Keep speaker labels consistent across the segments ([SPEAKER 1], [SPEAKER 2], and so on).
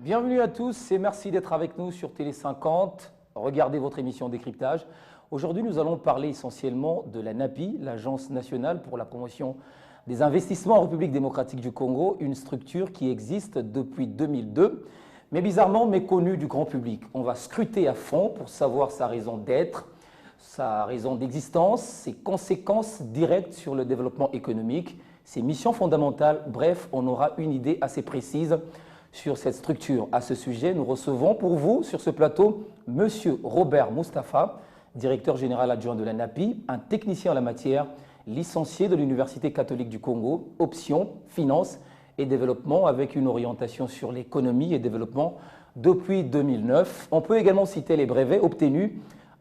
[SPEAKER 1] Bienvenue à tous et merci d'être avec nous sur Télé 50. Regardez votre émission Décryptage. Aujourd'hui, nous allons parler essentiellement de la NAPI, l'Agence nationale pour la promotion des investissements en République démocratique du Congo, une structure qui existe depuis 2002, mais bizarrement méconnue du grand public. On va scruter à fond pour savoir sa raison d'être, sa raison d'existence, ses conséquences directes sur le développement économique, ses missions fondamentales. Bref, on aura une idée assez précise sur cette structure. À ce sujet, nous recevons pour vous sur ce plateau M. Robert Mustapha, directeur général adjoint de la NAPI, un technicien en la matière, licencié de l'Université catholique du Congo, option, finance et développement avec une orientation sur l'économie et développement depuis 2009. On peut également citer les brevets obtenus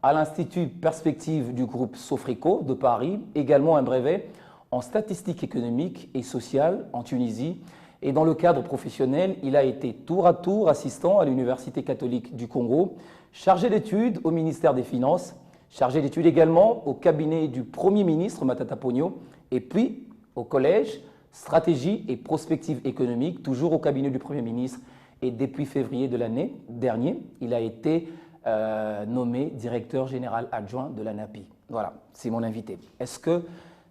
[SPEAKER 1] à l'Institut Perspective du groupe Sofrico de Paris, également un brevet en statistique économique et sociale en Tunisie. Et dans le cadre professionnel, il a été tour à tour assistant à l'Université catholique du Congo, chargé d'études au ministère des Finances, chargé d'études également au cabinet du Premier ministre Matata Ponyo, et puis au collège Stratégie et Prospective économique, toujours au cabinet du Premier ministre. Et depuis février de l'année dernière, il a été nommé directeur général adjoint de la NAPI. Voilà, c'est mon invité. Est-ce que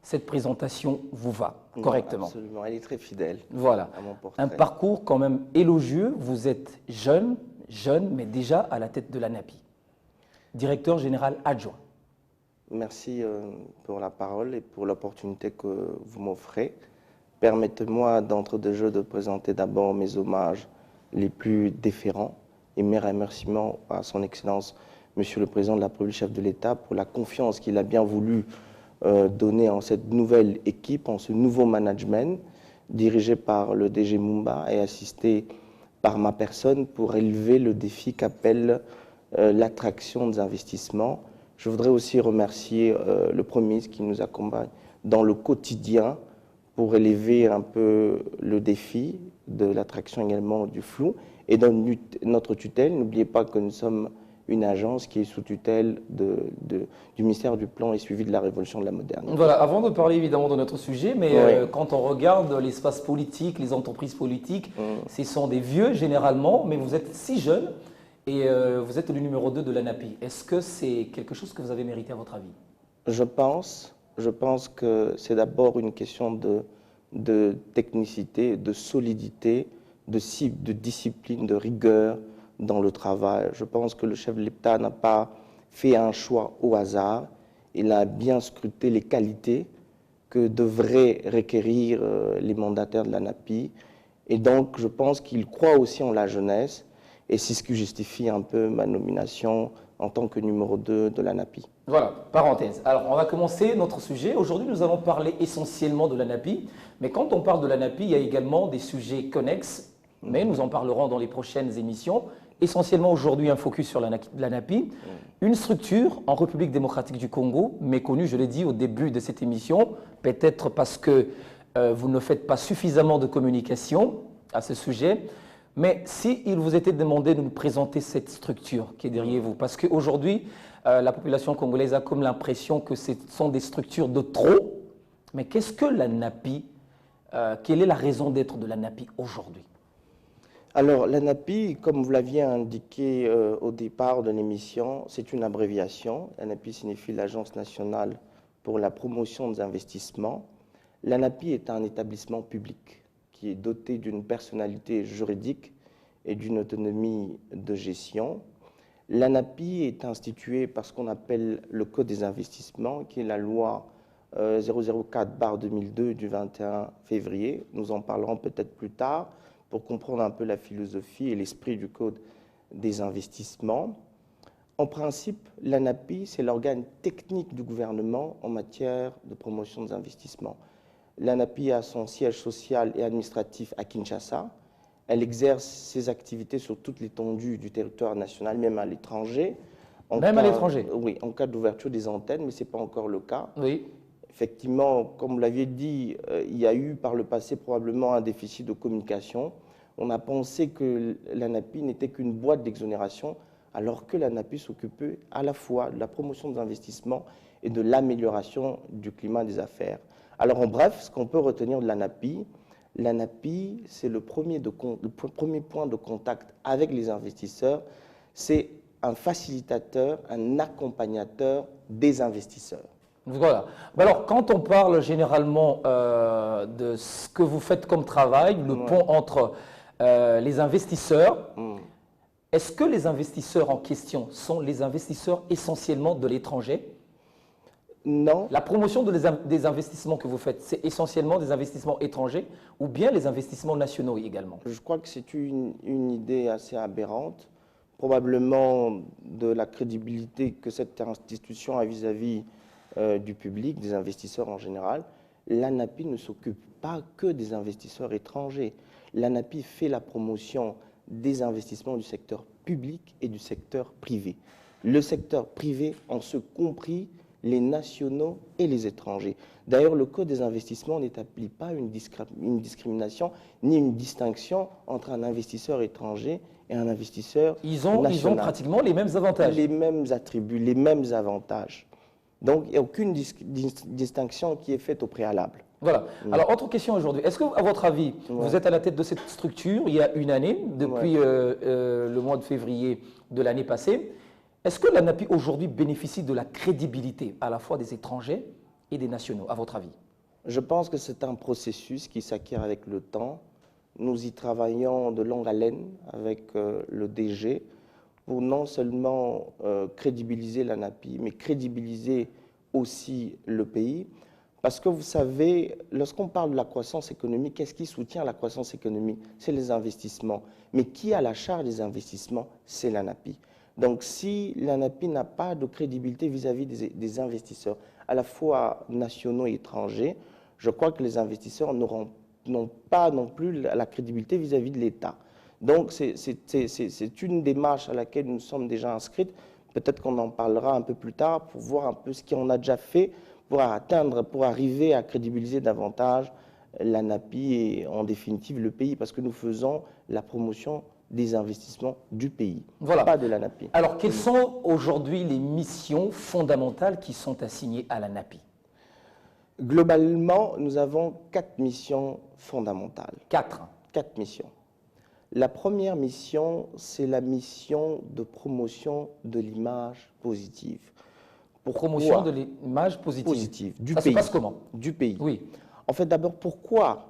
[SPEAKER 1] cette présentation vous va correctement?
[SPEAKER 2] Absolument, elle est très fidèle.
[SPEAKER 1] Voilà,
[SPEAKER 2] à mon portrait.
[SPEAKER 1] Un parcours quand même élogieux. Vous êtes jeune, mais déjà à la tête de la NAPI, directeur général adjoint.
[SPEAKER 2] Merci pour la parole et pour l'opportunité que vous m'offrez. Permettez-moi d'entre deux jeux de présenter d'abord mes hommages les plus déférents et mes remerciements à son Excellence, Monsieur le Président de la République, chef de l'État, pour la confiance qu'il a bien voulu donner en cette nouvelle équipe, en ce nouveau management, dirigé par le DG Mumba et assisté par ma personne pour élever le défi qu'appelle l'attraction des investissements. Je voudrais aussi remercier le Premier ministre qui nous accompagne dans le quotidien pour élever un peu le défi de l'attraction également du flou. Et dans notre tutelle, n'oubliez pas que nous sommes une agence qui est sous tutelle du ministère du Plan et suivi de la Révolution de la modernité.
[SPEAKER 1] Voilà, avant de parler évidemment de notre sujet, mais quand on regarde l'espace politique, les entreprises politiques, ce sont des vieux généralement, mais vous êtes si jeune et vous êtes le numéro 2 de la NAPI. Est-ce que c'est quelque chose que vous avez mérité à votre avis?
[SPEAKER 2] Je pense que c'est d'abord une question de technicité, de solidité, de discipline, de rigueur dans le travail. Je pense que le chef de l'État n'a pas fait un choix au hasard. Il a bien scruté les qualités que devraient requérir les mandataires de la NAPI. Et donc, je pense qu'il croit aussi en la jeunesse. Et c'est ce qui justifie un peu ma nomination en tant que numéro 2 de la NAPI.
[SPEAKER 1] Voilà, parenthèse. Alors, on va commencer notre sujet. Aujourd'hui, nous allons parler essentiellement de la NAPI. Mais quand on parle de la NAPI, il y a également des sujets connexes. Mais nous en parlerons dans les prochaines émissions. Essentiellement aujourd'hui un focus sur la NAPI, une structure en République démocratique du Congo, méconnue, je l'ai dit au début de cette émission, peut-être parce que vous ne faites pas suffisamment de communication à ce sujet, mais s'il vous était demandé de nous présenter cette structure qui est derrière vous, parce qu'aujourd'hui, la population congolaise a comme l'impression que ce sont des structures de trop, mais qu'est-ce que la NAPI, quelle est la raison d'être de la NAPI aujourd'hui?
[SPEAKER 2] Alors, la NAPI, comme vous l'aviez indiqué au départ de l'émission, c'est une abréviation. La NAPI signifie l'Agence nationale pour la promotion des investissements. La NAPI est un établissement public qui est doté d'une personnalité juridique et d'une autonomie de gestion. La NAPI est instituée par ce qu'on appelle le Code des investissements, qui est la loi 004/2002 du 21 février. Nous en parlerons peut-être plus tard, pour comprendre un peu la philosophie et l'esprit du Code des investissements. En principe, la NAPI, c'est l'organe technique du gouvernement en matière de promotion des investissements. La NAPI a son siège social et administratif à Kinshasa. Elle exerce ses activités sur toute l'étendue du territoire national, même à l'étranger.
[SPEAKER 1] Même à l'étranger?
[SPEAKER 2] Oui, en cas d'ouverture des antennes, mais ce n'est pas encore le cas.
[SPEAKER 1] Oui.
[SPEAKER 2] Effectivement, comme vous l'aviez dit, il y a eu par le passé probablement un déficit de communication. On a pensé que la NAPI n'était qu'une boîte d'exonération, alors que la NAPI s'occupait à la fois de la promotion des investissements et de l'amélioration du climat des affaires. Alors en bref, ce qu'on peut retenir de la NAPI, L'ANAPI, c'est le premier point de contact avec les investisseurs, c'est un facilitateur, un accompagnateur des investisseurs.
[SPEAKER 1] Voilà. Alors, quand on parle généralement de ce que vous faites comme travail, le pont entre les investisseurs, est-ce que les investisseurs en question sont les investisseurs essentiellement de l'étranger?
[SPEAKER 2] Non.
[SPEAKER 1] La promotion des investissements que vous faites, c'est essentiellement des investissements étrangers ou bien les investissements nationaux également?
[SPEAKER 2] Je crois que c'est une idée assez aberrante, probablement de la crédibilité que cette institution a vis-à-vis du public, des investisseurs en général. L'ANAPI ne s'occupe pas que des investisseurs étrangers. L'ANAPI fait la promotion des investissements du secteur public et du secteur privé. Le secteur privé, en ce compris les nationaux et les étrangers. D'ailleurs, le Code des investissements n'établit pas une discrimination ni une distinction entre un investisseur étranger et un investisseur national.
[SPEAKER 1] Ils ont pratiquement les mêmes avantages.
[SPEAKER 2] Les mêmes attributs, les mêmes avantages. Donc, il n'y a aucune distinction qui est faite au préalable.
[SPEAKER 1] Voilà. Alors, autre question aujourd'hui. Est-ce que, à votre avis, vous êtes à la tête de cette structure il y a une année, depuis le mois de février de l'année passée? Est-ce que l'ANAPI aujourd'hui bénéficie de la crédibilité à la fois des étrangers et des nationaux, à votre avis?
[SPEAKER 2] Je pense que c'est un processus qui s'acquiert avec le temps. Nous y travaillons de longue haleine avec le DG pour non seulement crédibiliser l'ANAPI, mais crédibiliser aussi le pays. Parce que vous savez, lorsqu'on parle de la croissance économique, qu'est-ce qui soutient la croissance économique? C'est les investissements. Mais qui a la charge des investissements? C'est l'ANAPI. Donc si l'ANAPI n'a pas de crédibilité vis-à-vis des investisseurs, à la fois nationaux et étrangers, je crois que les investisseurs n'ont pas non plus la crédibilité vis-à-vis de l'État. Donc c'est une démarche à laquelle nous sommes déjà inscrits. Peut-être qu'on en parlera un peu plus tard pour voir un peu ce qu'on a déjà fait pour arriver à crédibiliser davantage l'ANAPI et en définitive le pays, parce que nous faisons la promotion des investissements du pays, pas de l'ANAPI.
[SPEAKER 1] Alors, quelles sont aujourd'hui les missions fondamentales qui sont assignées à l'ANAPI?
[SPEAKER 2] Globalement, nous avons 4 missions fondamentales.
[SPEAKER 1] 4
[SPEAKER 2] missions. La première mission, c'est la mission de promotion de l'image positive.
[SPEAKER 1] Promotion de l'image positive
[SPEAKER 2] du
[SPEAKER 1] pays. Ça se passe comment?
[SPEAKER 2] Du pays.
[SPEAKER 1] Oui.
[SPEAKER 2] En fait, d'abord, pourquoi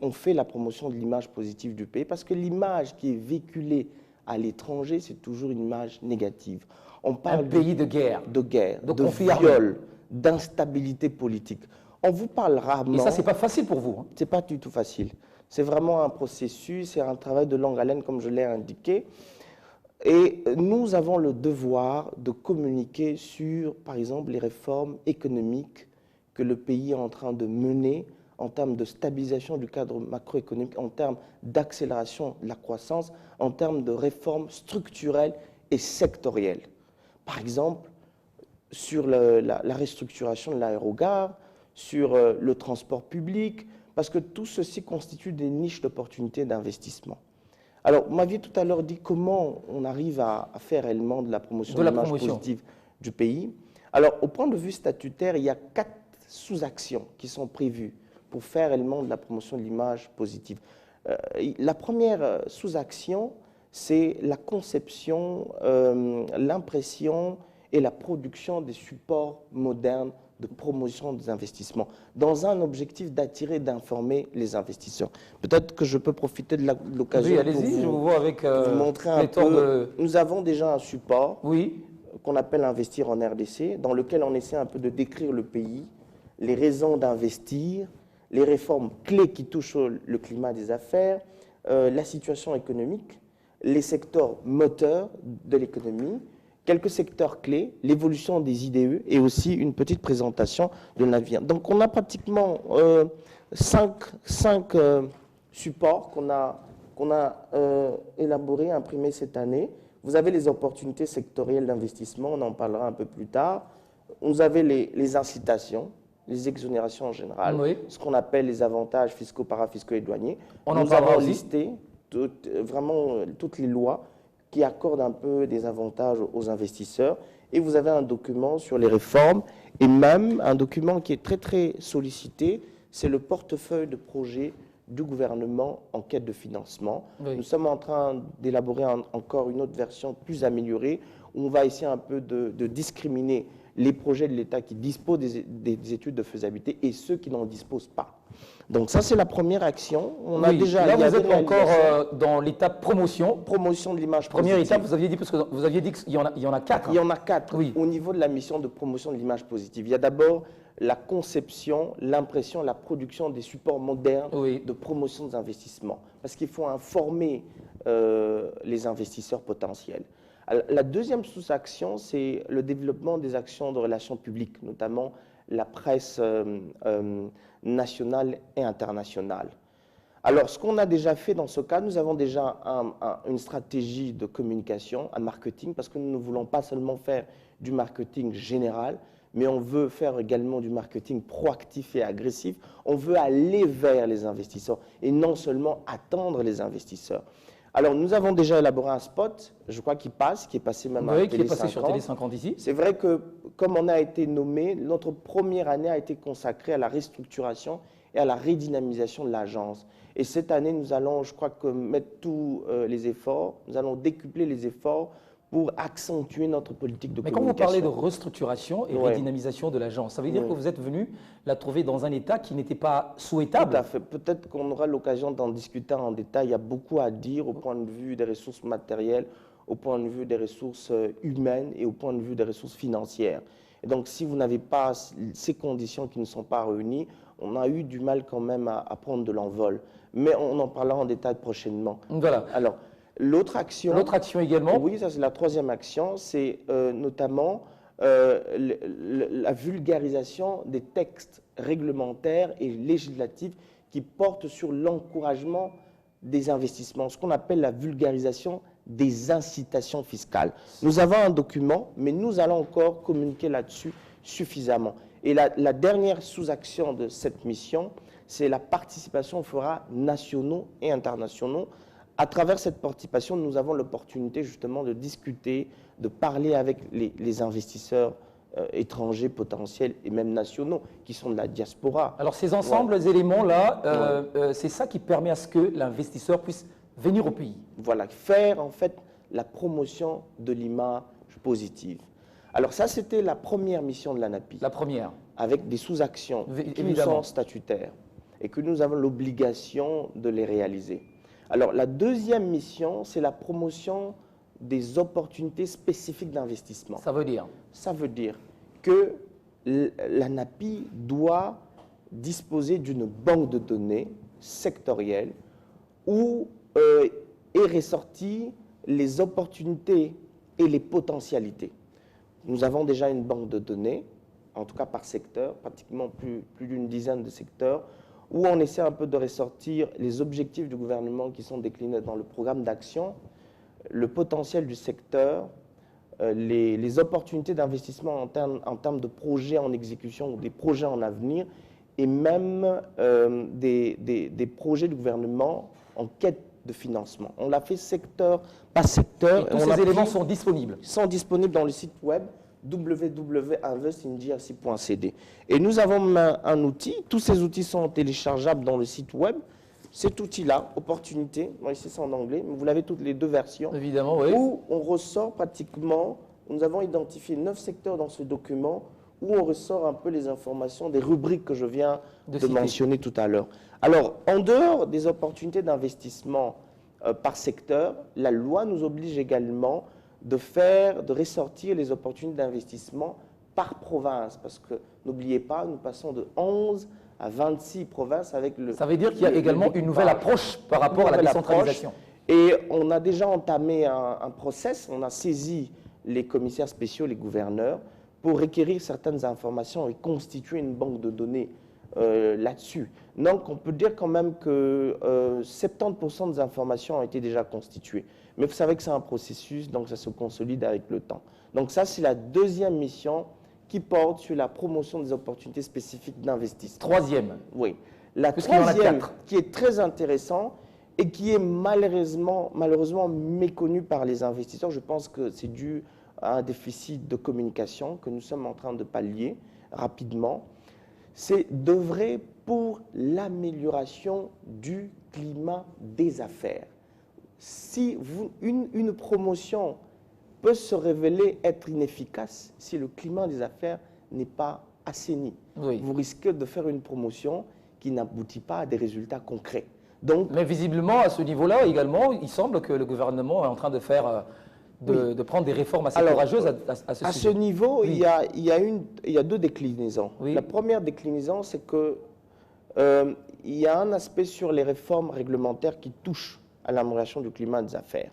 [SPEAKER 2] on fait la promotion de l'image positive du pays? Parce que l'image qui est véhiculée à l'étranger, c'est toujours une image négative. On parle
[SPEAKER 1] un pays de guerre,
[SPEAKER 2] de viol, d'instabilité politique. On vous parle rarement.
[SPEAKER 1] Et ça, c'est pas facile pour vous.
[SPEAKER 2] C'est pas du tout facile. C'est vraiment un processus, c'est un travail de longue haleine, comme je l'ai indiqué. Et nous avons le devoir de communiquer sur, par exemple, les réformes économiques que le pays est en train de mener en termes de stabilisation du cadre macroéconomique, en termes d'accélération de la croissance, en termes de réformes structurelles et sectorielles. Par exemple, sur la restructuration de l'aérogare, sur le transport public, parce que tout ceci constitue des niches d'opportunités d'investissement. Alors, vous m'aviez tout à l'heure dit comment on arrive à faire réellement de la promotion de l'image positive du pays. Alors, au point de vue statutaire, il y a 4 sous-actions qui sont prévues pour faire réellement de la promotion de l'image positive. La première sous-action, c'est la conception, l'impression et la production des supports modernes de promotion des investissements, dans un objectif d'attirer et d'informer les investisseurs. Peut-être que je peux profiter de l'occasion
[SPEAKER 1] pour vous
[SPEAKER 2] montrer un peu. Nous avons déjà un support qu'on appelle Investir en RDC, dans lequel on essaie un peu de décrire le pays, les raisons d'investir, les réformes clés qui touchent le climat des affaires, la situation économique, les secteurs moteurs de l'économie, quelques secteurs clés, l'évolution des IDE et aussi une petite présentation de l'avenir. Donc on a pratiquement 5 supports qu'on a élaborés, imprimés cette année. Vous avez les opportunités sectorielles d'investissement, on en parlera un peu plus tard. Vous avez les incitations, les exonérations en général, ce qu'on appelle les avantages fiscaux, parafiscaux et douaniers. Nous avons listé vraiment toutes les lois qui accorde un peu des avantages aux investisseurs. Et vous avez un document sur les réformes et même un document qui est très, très sollicité, c'est le portefeuille de projet du gouvernement en quête de financement.
[SPEAKER 1] Oui.
[SPEAKER 2] Nous sommes en train d'élaborer encore une autre version plus améliorée où on va essayer un peu de discriminer les projets de l'État qui disposent des études de faisabilité et ceux qui n'en disposent pas. Donc ça, c'est la première action. On a déjà,
[SPEAKER 1] là, vous êtes encore dans l'étape promotion.
[SPEAKER 2] Promotion de l'image
[SPEAKER 1] Première
[SPEAKER 2] positive.
[SPEAKER 1] étape, vous aviez dit, parce que vous aviez dit qu'il y en a 4.
[SPEAKER 2] Il y en a 4
[SPEAKER 1] oui.
[SPEAKER 2] Au niveau de la mission de promotion de l'image positive. Il y a d'abord la conception, l'impression, la production des supports modernes de promotion des investissements. Parce qu'il faut informer les investisseurs potentiels. Alors, la deuxième sous-action, c'est le développement des actions de relations publiques, notamment la presse nationale et internationale. Alors, ce qu'on a déjà fait dans ce cas, nous avons déjà une stratégie de communication, un marketing, parce que nous ne voulons pas seulement faire du marketing général, mais on veut faire également du marketing proactif et agressif. On veut aller vers les investisseurs et non seulement attendre les investisseurs. Alors, nous avons déjà élaboré un spot, je crois qui est passé même à Télé 50.
[SPEAKER 1] Qui est passé sur Télé 50 ici.
[SPEAKER 2] C'est vrai que, comme on a été nommé, notre première année a été consacrée à la restructuration et à la redynamisation de l'agence. Et cette année, nous allons, je crois, mettre tous les efforts, nous allons décupler les efforts pour accentuer notre politique de communication.
[SPEAKER 1] Mais quand vous parlez de restructuration et redynamisation de l'agence, ça veut dire que vous êtes venu la trouver dans un état qui n'était pas souhaitable.
[SPEAKER 2] Tout à fait. Peut-être qu'on aura l'occasion d'en discuter en détail. Il y a beaucoup à dire au point de vue des ressources matérielles, au point de vue des ressources humaines et au point de vue des ressources financières. Et donc, si vous n'avez pas ces conditions qui ne sont pas réunies, on a eu du mal quand même à prendre de l'envol. Mais on en parlera en détail prochainement.
[SPEAKER 1] Voilà.
[SPEAKER 2] Alors, l'autre action
[SPEAKER 1] également.
[SPEAKER 2] Oui, ça c'est la troisième action, c'est notamment la vulgarisation des textes réglementaires et législatifs qui portent sur l'encouragement des investissements, ce qu'on appelle la vulgarisation des incitations fiscales. Nous avons un document, mais nous allons encore communiquer là-dessus suffisamment. Et la dernière sous-action de cette mission, c'est la participation aux forats nationaux et internationaux. À travers cette participation, nous avons l'opportunité justement de discuter, de parler avec les investisseurs étrangers potentiels et même nationaux qui sont de la diaspora.
[SPEAKER 1] Alors ces ensembles éléments-là, c'est ça qui permet à ce que l'investisseur puisse venir au pays.
[SPEAKER 2] Voilà, faire en fait la promotion de l'image positive. Alors ça, c'était la première mission de l'ANAPI.
[SPEAKER 1] La première.
[SPEAKER 2] Avec des sous-actions qui nous sont statutaires et que nous avons l'obligation de les réaliser. Alors, la deuxième mission, c'est la promotion des opportunités spécifiques d'investissement.
[SPEAKER 1] Ça veut dire? Ça
[SPEAKER 2] veut dire que l'ANAPI doit disposer d'une banque de données sectorielle où est ressortie les opportunités et les potentialités. Nous avons déjà une banque de données, en tout cas par secteur, pratiquement plus d'une dizaine de secteurs, où on essaie un peu de ressortir les objectifs du gouvernement qui sont déclinés dans le programme d'action, le potentiel du secteur, les opportunités d'investissement en termes de projets en exécution ou des projets en avenir, et même des projets du gouvernement en quête de financement. On l'a fait secteur par secteur.
[SPEAKER 1] Et tous ces éléments sont disponibles?
[SPEAKER 2] Sont disponibles dans le site web www.investingRC.cd. Et nous avons un outil, tous ces outils sont téléchargeables dans le site web. Cet outil-là, opportunité, ici c'est en anglais, mais vous l'avez toutes les deux versions.
[SPEAKER 1] Évidemment, oui.
[SPEAKER 2] Où on ressort pratiquement, nous avons identifié 9 secteurs dans ce document, où on ressort un peu les informations des rubriques que je viens de mentionner tout à l'heure. Alors, en dehors des opportunités d'investissement par secteur, la loi nous oblige également de ressortir les opportunités d'investissement par province. Parce que, n'oubliez pas, nous passons de 11 à 26 provinces avec le...
[SPEAKER 1] Ça veut dire qu'il y a également une nouvelle approche par rapport à la décentralisation.
[SPEAKER 2] Et on a déjà entamé un process, on a saisi les commissaires spéciaux, les gouverneurs, pour requérir certaines informations et constituer une banque de données là-dessus. Donc, on peut dire quand même que 70% des informations ont été déjà constituées. Mais vous savez que c'est un processus, donc ça se consolide avec le temps. Donc ça, c'est la deuxième mission qui porte sur la promotion des opportunités spécifiques d'investissement.
[SPEAKER 1] Troisième.
[SPEAKER 2] Oui. La troisième, qui est très intéressant et qui est malheureusement méconnue par les investisseurs, je pense que c'est dû à un déficit de communication que nous sommes en train de pallier rapidement, c'est d'œuvrer pour l'amélioration du climat des affaires. Si une promotion peut se révéler être inefficace si le climat des affaires n'est pas assaini.
[SPEAKER 1] Oui.
[SPEAKER 2] Vous risquez de faire une promotion qui n'aboutit pas à des résultats concrets. Donc,
[SPEAKER 1] mais visiblement, à ce niveau-là également, il semble que le gouvernement est en train de faire, de prendre des réformes assez courageuses à ce sujet.
[SPEAKER 2] À ce niveau,
[SPEAKER 1] oui.
[SPEAKER 2] il y a deux déclinaisons.
[SPEAKER 1] Oui.
[SPEAKER 2] La première déclinaison, c'est que il y a un aspect sur les réformes réglementaires qui touchent à l'amélioration du climat des affaires.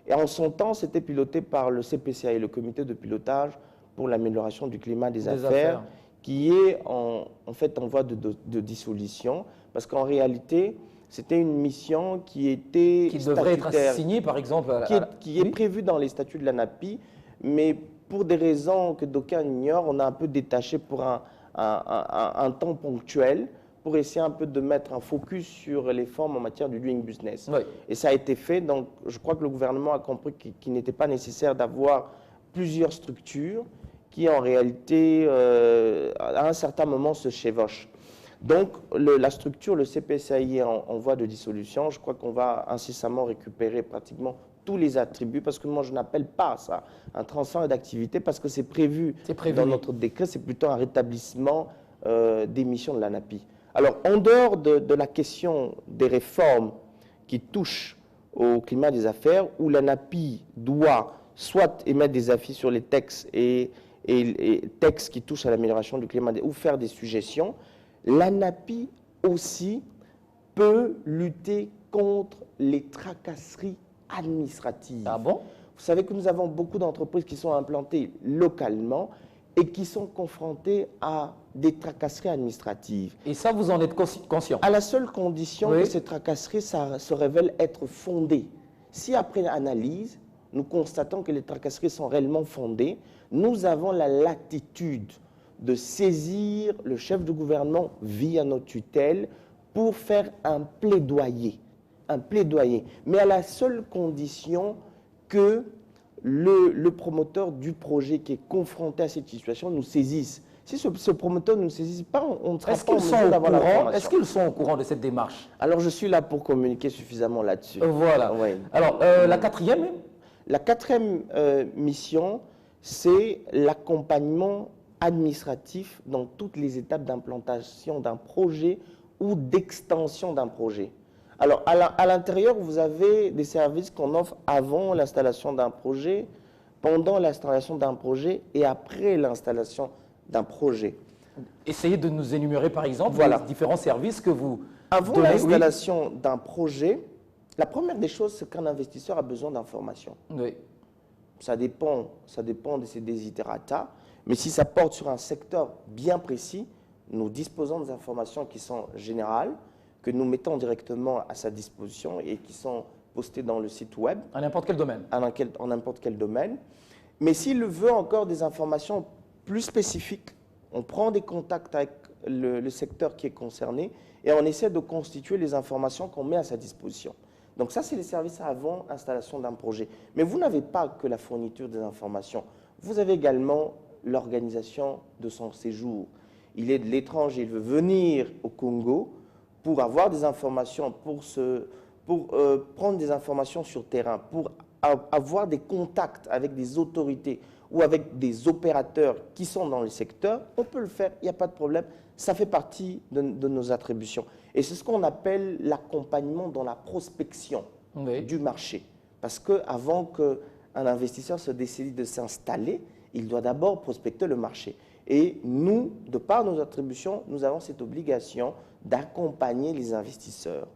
[SPEAKER 2] Et en son temps, c'était piloté par le CPCA, le comité de pilotage pour l'amélioration du climat des affaires, qui est en fait en voie de dissolution, parce qu'en réalité, c'était une mission qui était
[SPEAKER 1] qui devrait être assignée, par exemple,
[SPEAKER 2] qui est prévue dans les statuts de l'ANAPI, mais pour des raisons que d'aucuns ignorent, on a un peu détaché pour un temps ponctuel, pour essayer un peu de mettre un focus sur les formes en matière du doing business.
[SPEAKER 1] Oui.
[SPEAKER 2] Et ça a été fait, donc je crois que le gouvernement a compris qu'il n'était pas nécessaire d'avoir plusieurs structures qui en réalité, à un certain moment, se chevauchent. Donc la structure, le CPCI est en voie de dissolution. Je crois qu'on va incessamment récupérer pratiquement tous les attributs, parce que moi je n'appelle pas ça un transfert d'activité, parce que c'est prévu dans notre décret, c'est plutôt un rétablissement des missions de l'ANAPI. Alors, en dehors de la question des réformes qui touchent au climat des affaires, où l'ANAPI doit soit émettre des avis sur les textes et textes qui touchent à l'amélioration du climat, ou faire des suggestions, l'ANAPI aussi peut lutter contre les tracasseries administratives.
[SPEAKER 1] Ah bon?
[SPEAKER 2] Vous savez que nous avons beaucoup d'entreprises qui sont implantées localement et qui sont confrontées à des tracasseries administratives.
[SPEAKER 1] Et ça, vous en êtes conscient?
[SPEAKER 2] À la seule condition que ces tracasseries se révèlent être fondées. Si après analyse, nous constatons que les tracasseries sont réellement fondées, nous avons la latitude de saisir le chef de gouvernement via notre tutelle pour faire un plaidoyer. Mais à la seule condition que le promoteur du projet qui est confronté à cette situation nous saisisse. Si ce promoteur ne nous saisisse pas, on ne sera pas en mesure d'avoir l'information.
[SPEAKER 1] Est-ce qu'ils sont au courant de cette démarche?
[SPEAKER 2] Alors, je suis là pour communiquer suffisamment là-dessus.
[SPEAKER 1] Voilà.
[SPEAKER 2] Ouais.
[SPEAKER 1] Alors, la quatrième?
[SPEAKER 2] La quatrième mission, c'est l'accompagnement administratif dans toutes les étapes d'implantation d'un projet ou d'extension d'un projet. Alors, à l'intérieur, vous avez des services qu'on offre avant l'installation d'un projet, pendant l'installation d'un projet et après l'installation d'un projet.
[SPEAKER 1] Essayez de nous énumérer, par exemple, les différents services que vous
[SPEAKER 2] Avant l'installation d'un projet, la première des choses, c'est qu'un investisseur a besoin d'informations.
[SPEAKER 1] Oui.
[SPEAKER 2] Ça dépend de ses desiderata, mais si ça porte sur un secteur bien précis, nous disposons des informations qui sont générales, que nous mettons directement à sa disposition et qui sont postées dans le site web.
[SPEAKER 1] À n'importe quel domaine.
[SPEAKER 2] En n'importe quel domaine. Mais s'il veut encore des informations plus spécifiques, on prend des contacts avec le secteur qui est concerné et on essaie de constituer les informations qu'on met à sa disposition. Donc ça, c'est les services avant installation d'un projet. Mais vous n'avez pas que la fourniture des informations. Vous avez également l'organisation de son séjour. Il est de l'étranger, il veut venir au Congo pour avoir des informations, pour prendre des informations sur terrain, pour avoir des contacts avec des autorités ou avec des opérateurs qui sont dans le secteur, on peut le faire, il n'y a pas de problème. Ça fait partie de nos attributions. Et c'est ce qu'on appelle l'accompagnement dans la prospection du marché. Parce qu'avant qu'un investisseur se décide de s'installer, il doit d'abord prospecter le marché. Et nous, de par nos attributions, nous avons cette obligation d'accompagner les investisseurs.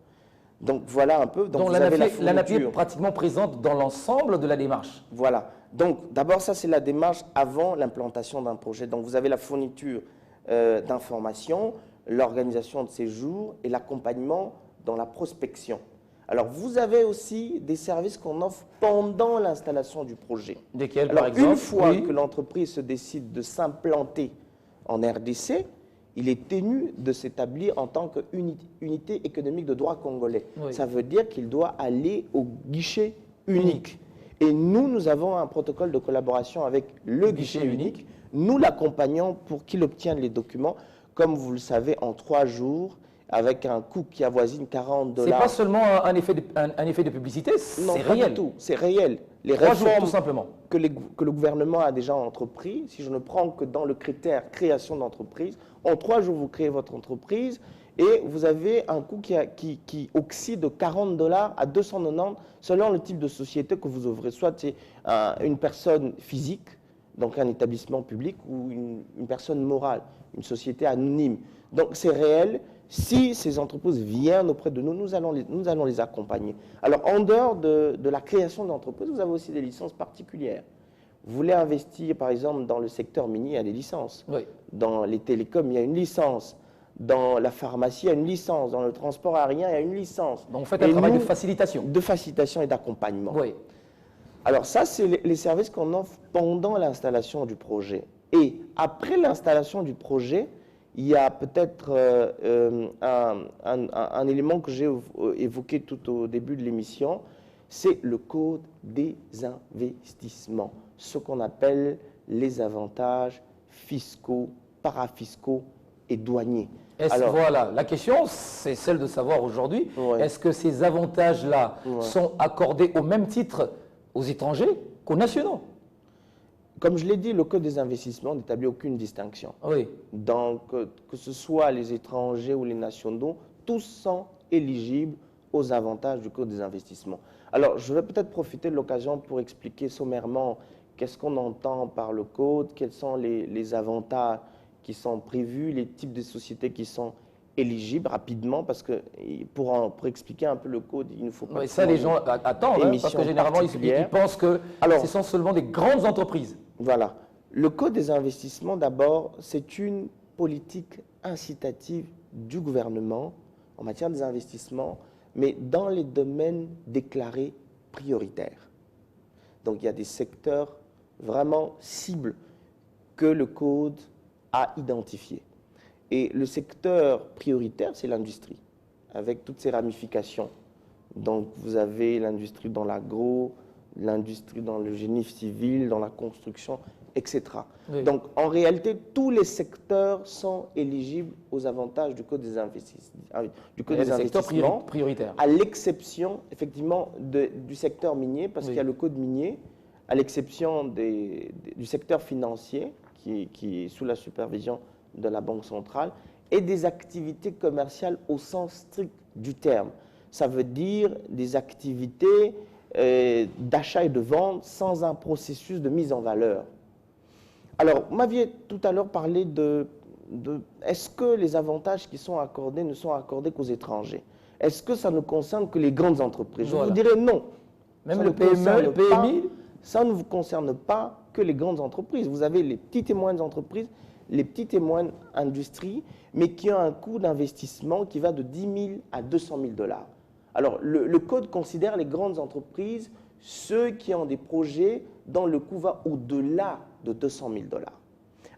[SPEAKER 2] Donc voilà un peu.
[SPEAKER 1] Donc l'ANAPI est pratiquement présente dans l'ensemble de la démarche.
[SPEAKER 2] Voilà. Donc d'abord, ça c'est la démarche avant l'implantation d'un projet. Donc vous avez la fourniture d'informations, l'organisation de séjours et l'accompagnement dans la prospection. Alors vous avez aussi des services qu'on offre pendant l'installation du projet.
[SPEAKER 1] Desquels, par exemple?
[SPEAKER 2] Une fois que l'entreprise se décide de s'implanter en RDC, il est tenu de s'établir en tant qu'unité économique de droit congolais. Oui. Ça veut dire qu'il doit aller au guichet unique. Et nous avons un protocole de collaboration avec le guichet unique. Nous l'accompagnons pour qu'il obtienne les documents. comme vous le savez, en 3 jours, avec un coût qui avoisine 40
[SPEAKER 1] C'est
[SPEAKER 2] dollars.
[SPEAKER 1] pas seulement un effet de publicité,
[SPEAKER 2] Non,
[SPEAKER 1] c'est
[SPEAKER 2] pas
[SPEAKER 1] réel.
[SPEAKER 2] du tout, c'est réel. Les
[SPEAKER 1] 3 jours,
[SPEAKER 2] réformes
[SPEAKER 1] tout simplement.
[SPEAKER 2] que le gouvernement a déjà entrepris, si je ne prends que dans le critère création d'entreprise, en 3 jours, vous créez votre entreprise et vous avez un coût qui oscille de 40 dollars à 290 selon le type de société que vous ouvrez. Soit c'est une personne physique, donc un établissement public, ou une personne morale, une société anonyme. Donc c'est réel. Si ces entreprises viennent auprès de nous, nous allons les accompagner. Alors, en dehors de la création d'entreprises, vous avez aussi des licences particulières. Vous voulez investir, par exemple, dans le secteur minier, il y a des licences.
[SPEAKER 1] Oui.
[SPEAKER 2] Dans les télécoms, il y a une licence. Dans la pharmacie, il y a une licence. Dans le transport aérien, il y a une licence.
[SPEAKER 1] Donc, vous faites un travail de facilitation.
[SPEAKER 2] De facilitation et d'accompagnement.
[SPEAKER 1] Oui.
[SPEAKER 2] Alors ça, c'est les services qu'on offre pendant l'installation du projet. Et après l'installation du projet, il y a peut-être un élément que j'ai évoqué tout au début de l'émission, c'est le code des investissements, ce qu'on appelle les avantages fiscaux, parafiscaux et douaniers.
[SPEAKER 1] Voilà, la question, c'est celle de savoir aujourd'hui,
[SPEAKER 2] Ouais.
[SPEAKER 1] est-ce que ces avantages-là sont accordés au même titre aux étrangers qu'aux nationaux?
[SPEAKER 2] Comme je l'ai dit, le code des investissements n'établit aucune distinction.
[SPEAKER 1] Oui.
[SPEAKER 2] Donc, que ce soit les étrangers ou les nationaux, tous sont éligibles aux avantages du code des investissements. Alors, je vais peut-être profiter de l'occasion pour expliquer sommairement qu'est-ce qu'on entend par le code, quels sont les avantages qui sont prévus, les types de sociétés qui sont éligibles rapidement, parce que pour expliquer un peu le code, il ne faut pas...
[SPEAKER 1] Oui, ça, les gens attendent, hein, parce que généralement, ils pensent que ce sont seulement des grandes entreprises.
[SPEAKER 2] Voilà. Le code des investissements, d'abord, c'est une politique incitative du gouvernement en matière des investissements, mais dans les domaines déclarés prioritaires. Donc, il y a des secteurs vraiment cibles que le code a identifiés. Et le secteur prioritaire, c'est l'industrie, avec toutes ses ramifications. Donc, vous avez l'industrie dans l'agro, l'industrie dans le génie civil, dans la construction, etc.
[SPEAKER 1] Oui.
[SPEAKER 2] Donc, en réalité, tous les secteurs sont éligibles aux avantages du Code des investissements,
[SPEAKER 1] prioritaires.
[SPEAKER 2] à l'exception, effectivement, du secteur minier, parce qu'il y a le Code minier, à l'exception du secteur financier, qui est sous la supervision de la Banque centrale, et des activités commerciales au sens strict du terme. Ça veut dire des activités d'achat et de vente sans un processus de mise en valeur. Alors, vous m'aviez tout à l'heure parlé est-ce que les avantages qui sont accordés ne sont accordés qu'aux étrangers? Est-ce que ça ne concerne que les grandes entreprises?
[SPEAKER 1] Voilà.
[SPEAKER 2] Je vous dirais non.
[SPEAKER 1] Même le PME, le PMI?
[SPEAKER 2] Ça ne vous concerne pas que les grandes entreprises. Vous avez les petites et moyennes entreprises, les petites et moyennes industries, mais qui ont un coût d'investissement qui va de 10 000 à 200 000 dollars. Alors, le code considère les grandes entreprises, ceux qui ont des projets dont le coût va au-delà de 200 000 dollars.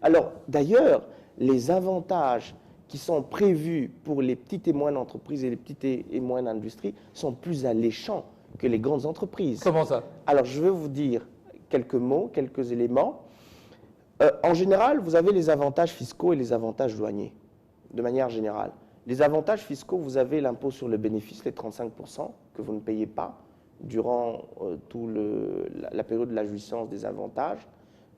[SPEAKER 2] Alors, d'ailleurs, les avantages qui sont prévus pour les petites et moyennes entreprises et les petites et moyennes industries sont plus alléchants que les grandes entreprises.
[SPEAKER 1] Comment ça?
[SPEAKER 2] Alors, je vais vous dire quelques mots, quelques éléments. En général, vous avez les avantages fiscaux et les avantages douaniers, de manière générale. Les avantages fiscaux, vous avez l'impôt sur le bénéfice, les 35% que vous ne payez pas durant toute la période de la jouissance des avantages.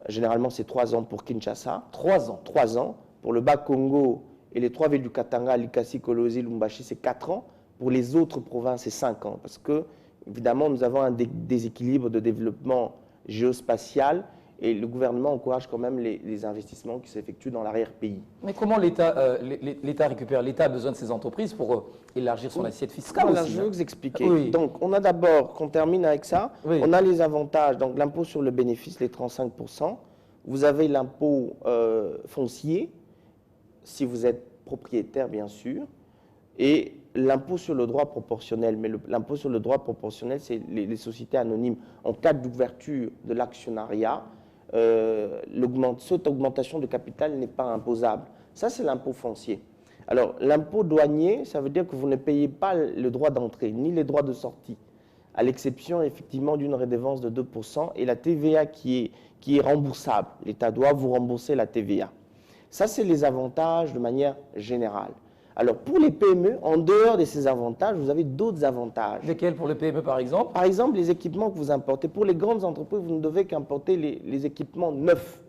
[SPEAKER 2] Généralement, c'est 3 ans pour Kinshasa.
[SPEAKER 1] 3 ans.
[SPEAKER 2] 3 ans. Pour le Bas-Congo et les 3 villes du Katanga, Likasi, Kolosi, Lumbashi, c'est 4 ans. Pour les autres provinces, c'est 5 ans. Parce que, évidemment, nous avons un déséquilibre de développement géospatial et le gouvernement encourage quand même les investissements qui s'effectuent dans l'arrière-pays.
[SPEAKER 1] Mais comment l'État récupère? L'État a besoin de ces entreprises pour élargir son assiette fiscale
[SPEAKER 2] Voilà,
[SPEAKER 1] aussi.
[SPEAKER 2] je vais vous expliquer.
[SPEAKER 1] Oui.
[SPEAKER 2] Donc, on a d'abord, qu'on termine avec ça,
[SPEAKER 1] Oui.
[SPEAKER 2] on a les avantages, donc l'impôt sur le bénéfice, les 35%. Vous avez l'impôt foncier, si vous êtes propriétaire, bien sûr, et l'impôt sur le droit proportionnel. Mais l'impôt sur le droit proportionnel, c'est les sociétés anonymes. En cas d'ouverture de l'actionnariat, cette augmentation de capital n'est pas imposable. Ça, c'est l'impôt foncier. Alors, l'impôt douanier, ça veut dire que vous ne payez pas le droit d'entrée, ni les droits de sortie, à l'exception, effectivement, d'une redevance de 2% et la TVA qui est remboursable. L'État doit vous rembourser la TVA. Ça, c'est les avantages de manière générale. Alors, pour les PME, en dehors de ces avantages, vous avez d'autres avantages.
[SPEAKER 1] Lesquels pour les PME, par exemple?
[SPEAKER 2] Par exemple, les équipements que vous importez. Pour les grandes entreprises, vous ne devez qu'importer les équipements neufs.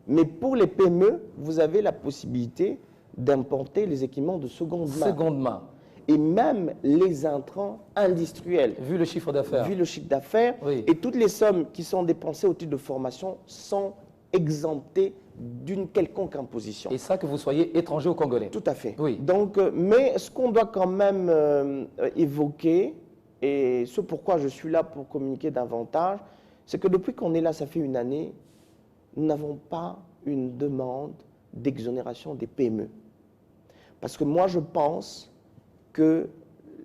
[SPEAKER 2] Mais pour les PME, vous avez la possibilité d'importer les équipements de seconde main.
[SPEAKER 1] Seconde main.
[SPEAKER 2] Et même les intrants industriels.
[SPEAKER 1] Vu le chiffre d'affaires.
[SPEAKER 2] Vu le chiffre d'affaires.
[SPEAKER 1] Oui.
[SPEAKER 2] Et toutes les sommes qui sont dépensées au titre de formation sont exemptées d'une quelconque imposition.
[SPEAKER 1] Et ça, que vous soyez étranger ou congolais.
[SPEAKER 2] Tout à fait.
[SPEAKER 1] Oui.
[SPEAKER 2] Donc, mais ce qu'on doit quand même évoquer, et ce pourquoi je suis là pour communiquer davantage, c'est que depuis qu'on est là, ça fait une année, nous n'avons pas une demande d'exonération des PME. Parce que moi, je pense que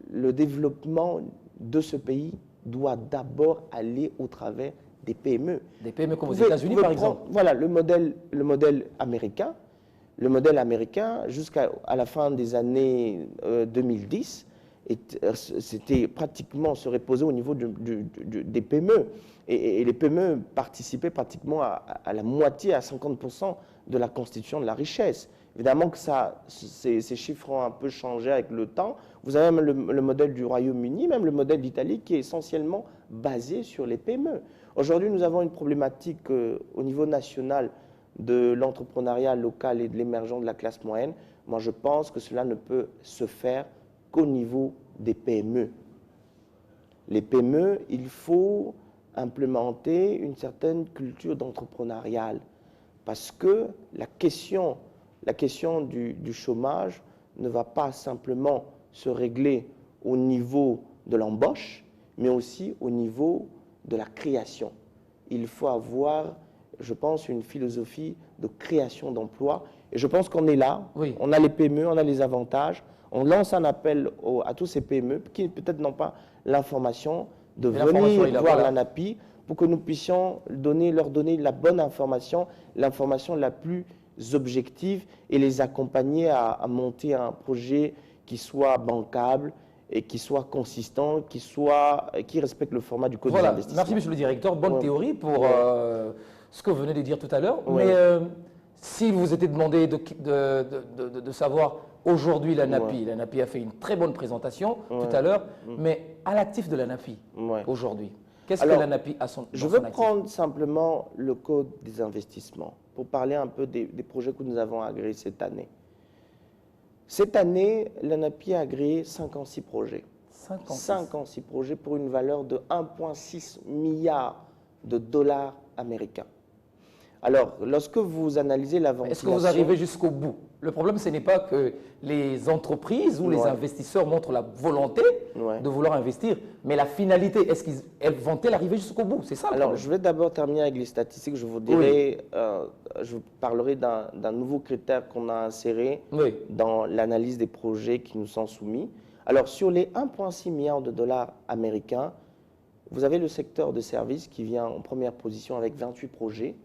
[SPEAKER 2] le développement de ce pays doit d'abord aller au travers des PME.
[SPEAKER 1] Des PME comme aux États-Unis, par exemple.
[SPEAKER 2] Voilà, le modèle américain. Le modèle américain, jusqu'à la fin des années 2010, c'était pratiquement se reposer au niveau des PME. Et les PME participaient pratiquement à la moitié, à 50% de la constitution de la richesse. Évidemment que ces chiffres ont un peu changé avec le temps. Vous avez même le modèle du Royaume-Uni, même le modèle d'Italie, qui est essentiellement basé sur les PME. Aujourd'hui, nous avons une problématique au niveau national de l'entrepreneuriat local et de l'émergence de la classe moyenne. Moi, je pense que cela ne peut se faire qu'au niveau des PME. Les PME, il faut implémenter une certaine culture d'entrepreneurial parce que la question du chômage ne va pas simplement se régler au niveau de l'embauche, mais aussi au niveau de la création. Il faut avoir, je pense, une philosophie de création d'emplois. Et je pense qu'on est là,
[SPEAKER 1] oui.
[SPEAKER 2] On a les PME, on a les avantages. On lance un appel à tous ces PME qui peut-être n'ont pas l'information de venir voir l'ANAPI pour que nous puissions leur donner la bonne information, l'information la plus objective et les accompagner à monter un projet qui soit bancable et qui soit consistant, qui respecte le format du Code des investissements.
[SPEAKER 1] Merci, monsieur le directeur. Bonne théorie pour ce que vous venez de dire tout à l'heure.
[SPEAKER 2] Ouais.
[SPEAKER 1] Mais si vous était demandé de savoir aujourd'hui l'ANAPI, l'ANAPI a fait une très bonne présentation tout à l'heure, mais à l'actif de l'ANAPI aujourd'hui, qu'est-ce que l'ANAPI a dans
[SPEAKER 2] je veux prendre simplement le Code des investissements pour parler un peu des projets que nous avons agréés cette année. Cette année, l'ANAPI a agréé 56 projets. 56 projets pour une valeur de 1,6 milliard de dollars américains. Alors, lorsque vous analysez la ventilation...
[SPEAKER 1] Est-ce que vous arrivez jusqu'au bout? Le problème, ce n'est pas que les entreprises ou les investisseurs montrent la volonté de vouloir investir, mais la finalité, elles vont-elles arriver jusqu'au bout? C'est ça le problème.
[SPEAKER 2] Je vais d'abord terminer avec les statistiques. Je vous dirai, je vous parlerai d'un nouveau critère qu'on a inséré dans l'analyse des projets qui nous sont soumis. Alors, sur les 1,6 milliard de dollars américains, vous avez le secteur de services qui vient en première position avec 28 projets.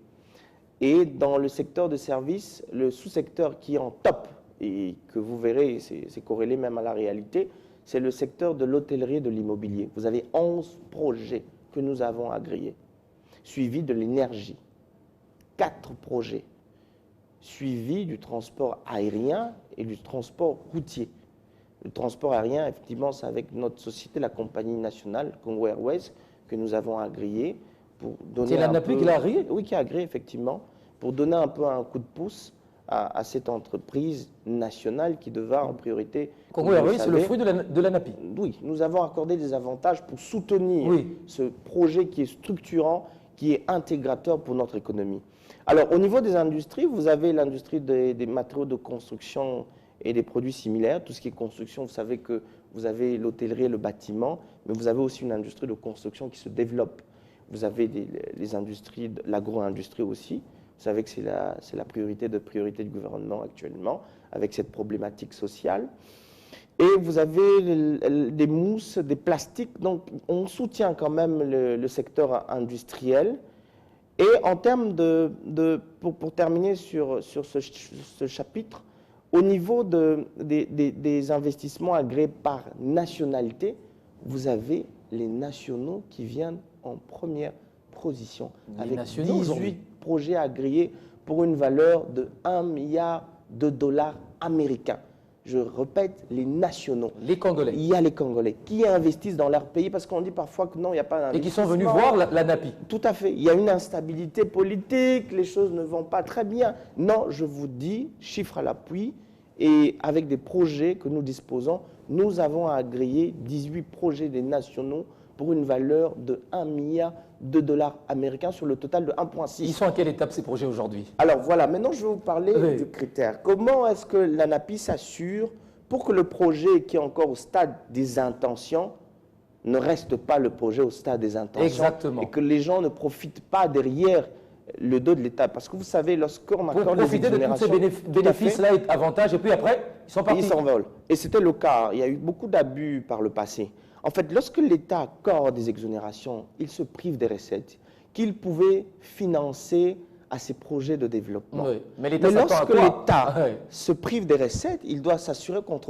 [SPEAKER 2] Et dans le secteur de services, le sous-secteur qui est en top, et que vous verrez, c'est corrélé même à la réalité, c'est le secteur de l'hôtellerie et de l'immobilier. Vous avez 11 projets que nous avons agréés, suivis de l'énergie, 4 projets, suivis du transport aérien et du transport routier. Le transport aérien, effectivement, c'est avec notre société, la compagnie nationale, Congo Airways, que nous avons agréé.
[SPEAKER 1] C'est l'ANAPI qui l'a agréé?
[SPEAKER 2] Oui, qui a agréé, effectivement, pour donner un peu un coup de pouce à cette entreprise nationale qui devra en priorité...
[SPEAKER 1] Congo Airways, c'est le fruit de l'ANAPI?
[SPEAKER 2] Oui, nous avons accordé des avantages pour soutenir ce projet qui est structurant, qui est intégrateur pour notre économie. Alors, au niveau des industries, vous avez l'industrie des matériaux de construction et des produits similaires. Tout ce qui est construction, vous savez que vous avez l'hôtellerie et le bâtiment, mais vous avez aussi une industrie de construction qui se développe. Vous avez les industries, l'agro-industrie aussi. Vous savez que c'est la priorité du gouvernement actuellement, avec cette problématique sociale. Et vous avez des mousses, des plastiques. Donc, on soutient quand même le secteur industriel. Et en termes pour terminer sur ce chapitre, au niveau des investissements agréés par nationalité, vous avez les nationaux qui viennent en première position, avec 18 projets agréés pour une valeur de 1 milliard de dollars américains. Je répète, les nationaux.
[SPEAKER 1] Les Congolais.
[SPEAKER 2] Il y a les Congolais qui investissent dans leur pays parce qu'on dit parfois que non, il n'y a pas d'investissement.
[SPEAKER 1] Et qui sont venus voir la NAPI.
[SPEAKER 2] Tout à fait. Il y a une instabilité politique, les choses ne vont pas très bien. Non, je vous dis, chiffre à l'appui, et avec des projets que nous disposons, nous avons agréé 18 projets des nationaux pour une valeur de 1 milliard de dollars américains sur le total de 1,6.
[SPEAKER 1] Ils sont à quelle étape ces projets aujourd'hui?
[SPEAKER 2] Alors voilà, maintenant je vais vous parler du critère. Comment est-ce que l'ANAPI s'assure pour que le projet qui est encore au stade des intentions ne reste pas le projet au stade des intentions?
[SPEAKER 1] Exactement.
[SPEAKER 2] Et que les gens ne profitent pas derrière le dos de l'État. Parce que vous savez, lorsqu'on accorde des exonérations...
[SPEAKER 1] Profiter de tous ces bénéfices-là et avantages, et puis après, ils sont partis.
[SPEAKER 2] Ils s'envolent. Et c'était le cas. Il y a eu beaucoup d'abus par le passé. En fait, lorsque l'État accorde des exonérations, il se prive des recettes qu'il pouvait financer à ses projets de développement.
[SPEAKER 1] Oui, mais
[SPEAKER 2] lorsque l'État se prive des recettes, il doit s'assurer qu'en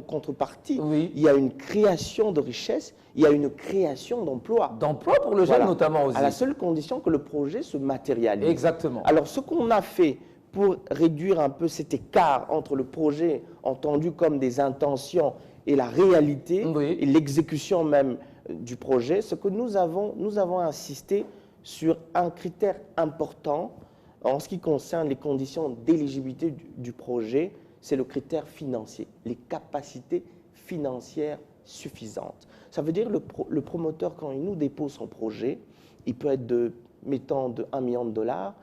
[SPEAKER 2] contrepartie, il y a une création de richesse, il y a une création d'emplois.
[SPEAKER 1] D'emplois pour le jeune notamment aussi.
[SPEAKER 2] À la seule condition que le projet se matérialise.
[SPEAKER 1] Exactement.
[SPEAKER 2] Alors, ce qu'on a fait pour réduire un peu cet écart entre le projet entendu comme des intentions et la réalité et l'exécution même du projet, ce que nous avons insisté sur un critère important en ce qui concerne les conditions d'éligibilité du projet, c'est le critère financier, les capacités financières suffisantes. Ça veut dire le promoteur, quand il nous dépose son projet, il peut être de 1 million de dollars,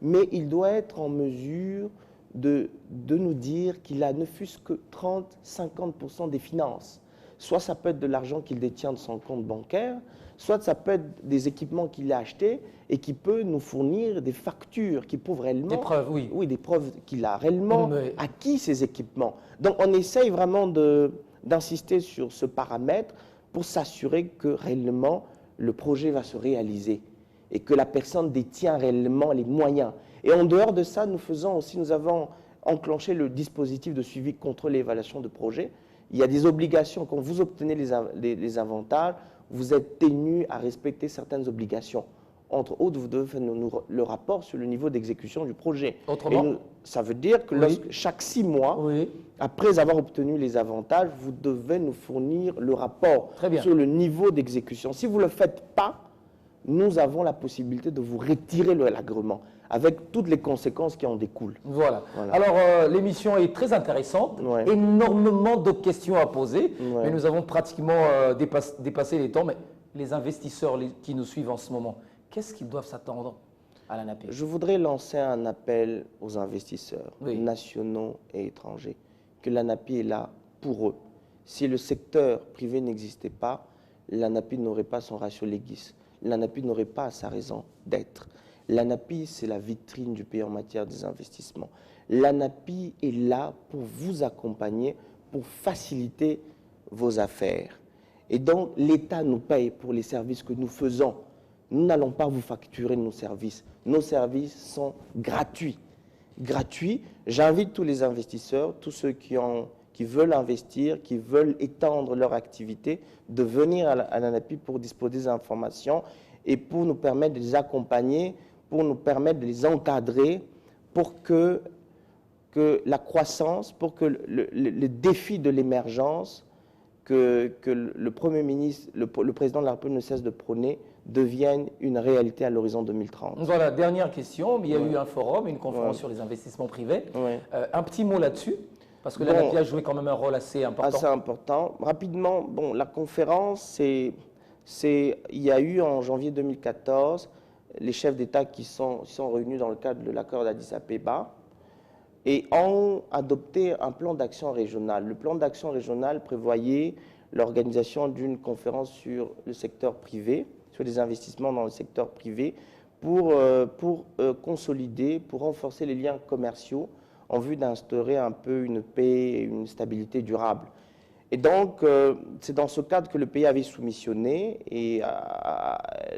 [SPEAKER 2] mais il doit être en mesure de nous dire qu'il a ne fût-ce que 30-50% des finances. Soit ça peut être de l'argent qu'il détient de son compte bancaire, soit ça peut être des équipements qu'il a achetés et qui peut nous fournir des factures qui prouvent réellement...
[SPEAKER 1] Des preuves, oui.
[SPEAKER 2] Oui, des preuves qu'il a réellement acquis ces équipements. Donc on essaye vraiment d'insister sur ce paramètre pour s'assurer que réellement le projet va se réaliser et que la personne détient réellement les moyens. Et en dehors de ça, nous avons enclenché le dispositif de suivi, contrôle et évaluation de projet. Il y a des obligations. Quand vous obtenez les avantages, vous êtes tenu à respecter certaines obligations. Entre autres, vous devez faire le rapport sur le niveau d'exécution du projet.
[SPEAKER 1] Autrement,
[SPEAKER 2] ça veut dire que chaque 6 mois, après avoir obtenu les avantages, vous devez nous fournir le rapport sur le niveau d'exécution. Si vous ne le faites pas, nous avons la possibilité de vous retirer l'agrément, avec toutes les conséquences qui en découlent.
[SPEAKER 1] Voilà. Alors, l'émission est très intéressante, énormément de questions à poser, mais nous avons pratiquement dépassé les temps. Mais les investisseurs qui nous suivent en ce moment, qu'est-ce qu'ils doivent s'attendre à la NAPI?
[SPEAKER 2] Je voudrais lancer un appel aux investisseurs nationaux et étrangers, que la NAPI est là pour eux. Si le secteur privé n'existait pas, la NAPI n'aurait pas son ratio legis. L'ANAPI n'aurait pas sa raison d'être. L'ANAPI, c'est la vitrine du pays en matière des investissements. L'ANAPI est là pour vous accompagner, pour faciliter vos affaires. Et donc, l'État nous paye pour les services que nous faisons. Nous n'allons pas vous facturer nos services. Nos services sont gratuits. Gratuits. J'invite tous les investisseurs, tous ceux qui veulent investir, qui veulent étendre leur activité, de venir à l'ANAPI pour disposer des informations et pour nous permettre de les accompagner, pour nous permettre de les encadrer, pour que la croissance, pour que le défi de l'émergence que le Premier ministre, le Président de la République ne cesse de prôner, devienne une réalité à l'horizon 2030.
[SPEAKER 1] Voilà, dernière question. Il y a eu un forum, une conférence sur les investissements privés. Un petit mot là-dessus, parce que l'ANAPI a joué quand même un rôle assez important.
[SPEAKER 2] Assez important. Rapidement, la conférence, il y a eu en janvier 2014 les chefs d'État qui sont réunis dans le cadre de l'accord d'Addis Abeba et ont adopté un plan d'action régional. Le plan d'action régional prévoyait l'organisation d'une conférence sur le secteur privé, sur les investissements dans le secteur privé, pour consolider, pour renforcer les liens commerciaux en vue d'instaurer un peu une paix et une stabilité durable. Et donc, c'est dans ce cadre que le pays avait soumissionné et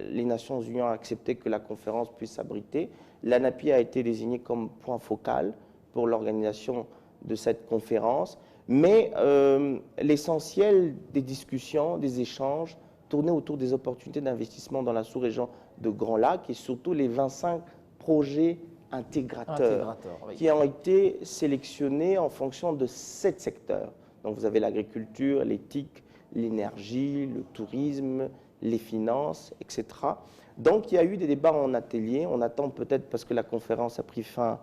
[SPEAKER 2] les Nations Unies ont accepté que la conférence puisse s'abriter. L'ANAPI a été désignée comme point focal pour l'organisation de cette conférence. Mais l'essentiel des discussions, des échanges, tournait autour des opportunités d'investissement dans la sous-région de Grand Lac et surtout les 25 projets intégrateurs
[SPEAKER 1] oui.
[SPEAKER 2] qui ont été sélectionnés en fonction de 7 secteurs. Donc vous avez l'agriculture, l'éthique, l'énergie, le tourisme, les finances, etc. Donc il y a eu des débats en atelier. On attend peut-être, parce que la conférence a pris fin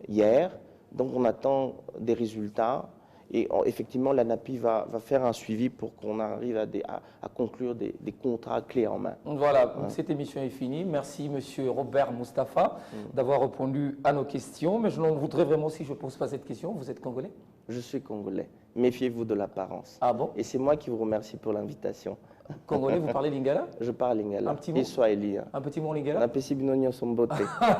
[SPEAKER 2] hier, donc on attend des résultats. Et effectivement, la NAPI va faire un suivi pour qu'on arrive à conclure des contrats clés en main.
[SPEAKER 1] Voilà, donc cette émission est finie. Merci, Monsieur Robert Moustapha, d'avoir répondu à nos questions. Mais je l'en voudrais vraiment, si je ne pose pas cette question, vous êtes congolais?
[SPEAKER 2] Je suis congolais. Méfiez-vous de l'apparence.
[SPEAKER 1] Ah bon?
[SPEAKER 2] Et c'est moi qui vous remercie pour l'invitation.
[SPEAKER 1] Congolais, vous parlez lingala?
[SPEAKER 2] Je parle lingala.
[SPEAKER 1] Un petit mot?
[SPEAKER 2] Et swahili.
[SPEAKER 1] Un petit mot lingala?
[SPEAKER 2] Napesi binonyo sombote.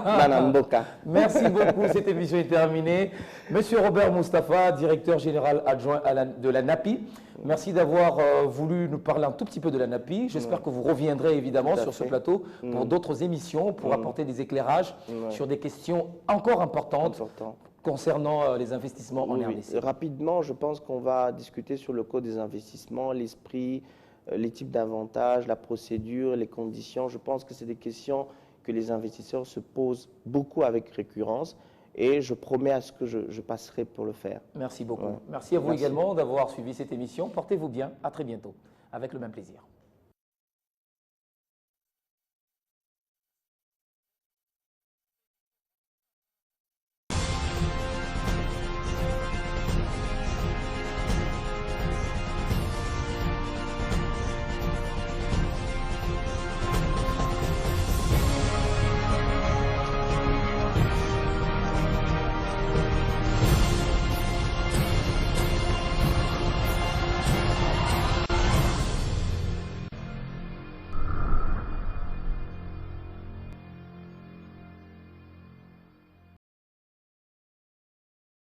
[SPEAKER 2] Manamboka.
[SPEAKER 1] Merci beaucoup, cette émission est terminée. Monsieur Robert Moustapha, directeur général adjoint de la NAPI, merci d'avoir voulu nous parler un tout petit peu de la NAPI. J'espère que vous reviendrez évidemment sur ce plateau pour d'autres émissions, pour apporter des éclairages sur des questions encore importantes concernant les investissements en RDC.
[SPEAKER 2] Rapidement, je pense qu'on va discuter sur le code des investissements, l'esprit, les types d'avantages, la procédure, les conditions. Je pense que c'est des questions que les investisseurs se posent beaucoup avec récurrence et je promets à ce que je passerai pour le faire.
[SPEAKER 1] Merci beaucoup. Merci à vous également d'avoir suivi cette émission. Portez-vous bien. À très bientôt. Avec le même plaisir.